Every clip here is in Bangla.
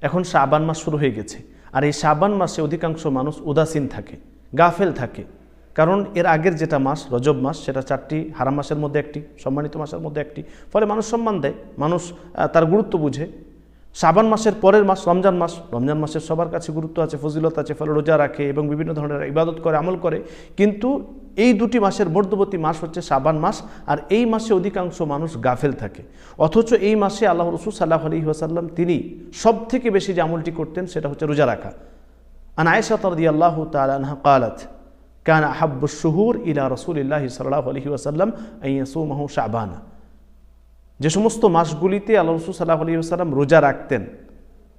এখন শাবান মাস শুরু হয়ে গেছে, আর এই শাবান মাসে অধিকাংশ মানুষ উদাসীন থাকে, গাফেল থাকে। কারণ এর আগের যেটা মাস রজব মাস, সেটা 4টি হারাম মাসের মধ্যে একটি, সম্মানিত মাসের মধ্যে একটি, ফলে মানুষ সম্মান দেয়, মানুষ তার গুরুত্ব বুঝে। শাবান মাসের পরের মাস রমজান মাস, রমজান মাসের সবার কাছে গুরুত্ব আছে, ফজিলত আছে, ফলে রোজা রাখে এবং বিভিন্ন ধরনের ইবাদত করে, আমল করে। কিন্তু এই দুটি মাসের মধ্যবর্তী মাস হচ্ছে শাবান মাস, আর এই মাসে অধিকাংশ মানুষ গাফেল থাকে। অথচ এই মাসে আল্লাহ রাসূল সাল্লাল্লাহু আলাইহি ওয়াসাল্লাম তিনি সবথেকে বেশি যে আমলটি করতেন সেটা হচ্ছে রোজা রাখা। আন আয়েশা রাদিয়াল্লাহু তাআলা আনহা قالت كان احب الشهور الى رسول الله صلى الله عليه وسلم ان يصومه شعبان। যে সমস্ত মাসগুলিতে আল্লাহ রাসূল সাল্লাল্লাহু আলাইহি ওয়াসাল্লাম রোজা রাখতেন,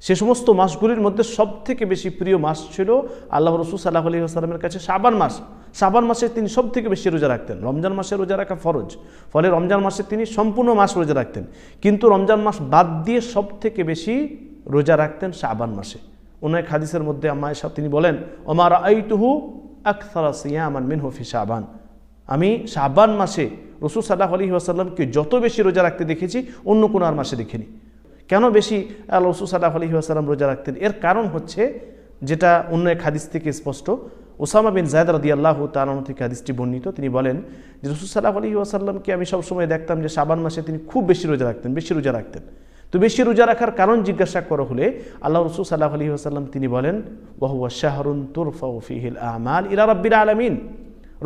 সে সমস্ত মাসগুলির মধ্যে সবথেকে বেশি প্রিয় মাস ছিল আল্লাহ রাসূল সাল্লাল্লাহু আলাইহি ওয়াসাল্লামের কাছে শাবান মাস। শাবান মাসে তিনি সবথেকে বেশি রোজা রাখতেন। রমজান মাসে রোজা রাখা ফরজ, ফলে রমজান মাসে তিনি সম্পূর্ণ মাস রোজা রাখতেন, কিন্তু রমজান মাস বাদ দিয়ে সবথেকে বেশি রোজা রাখতেন শাবান মাসে। অন্য এক হাদিসের মধ্যে আম্মা আয়েশা তিনি বলেন, ওমা রাআইতুহু আকসারা সিয়ামান মিনহু ফি শাবান। আমি শাবান মাসে রাসূল সাল্লাল্লাহু আলাইহি ওয়াসাল্লামকে যত বেশি রোজা রাখতে দেখেছি অন্য কোনো আর মাসে দেখিনি। কেন বেশি রাসূল সাল্লাল্লাহু আলাইহি ওয়াসাল্লাম রোজা রাখতেন? এর কারণ হচ্ছে, যেটা অন্য এক হাদিস থেকে স্পষ্ট, উসামা বিন যায়েদ রাদিয়াল্লাহু তাআলা আনহু থেকে হাদিসটি বর্ণিত। তিনি বলেন যে রাসূল সাল্লাল্লাহু আলাইহি ওয়াসাল্লামকে আমি সবসময় দেখতাম যে শাবান মাসে তিনি খুব বেশি রোজা রাখতেন, বেশি রোজা রাখতেন। তো বেশি রোজা রাখার কারণ জিজ্ঞাসা করা হলে আল্লাহ রাসূল সাল্লাল্লাহু আলাইহি ওয়াসাল্লাম তিনি বলেন, ওয়া হুয়া শাহরুন তুরফাউ ফীহিল আমাল ইলা রাব্বিল আলামিন।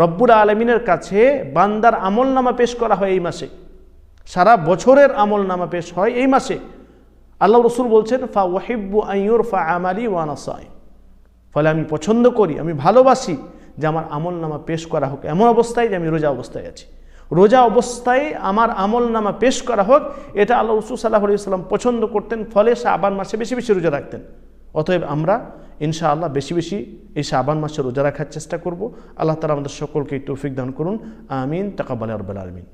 রব্বুল আলামিনের কাছে বান্দার আমলনামা পেশ করা হয় এই মাসে, সারা বছরের আমলনামা পেশ হয় এই মাসে। আল্লাহ রাসূল বলছেন, ফা ওয়াহিব্বু আন ইউরফা আমালি ওয়া আনা সাইম। ফলে আমি পছন্দ করি, আমি ভালোবাসি যে আমার আমলনামা পেশ করা হোক এমন অবস্থায় যে আমি রোজা অবস্থায় আছি, রোজা অবস্থায় আমার আমলনামা পেশ করা হোক, এটা আল্লাহ রাসূল সাল্লাল্লাহু আলাইহি ওয়াসাল্লাম পছন্দ করতেন। ফলে শাবান মাসে বেশি বেশি রোজা রাখতেন। অতএব আমরা ইনশাআল্লাহ বেশি বেশি এই শাবান মাসে রোজা রাখার চেষ্টা করব। আল্লাহ তাআলা আমাদের সকলকে তৌফিক দান করুন। আমিন। তাকাব্বাল ইয়া রাব্বাল আলামিন।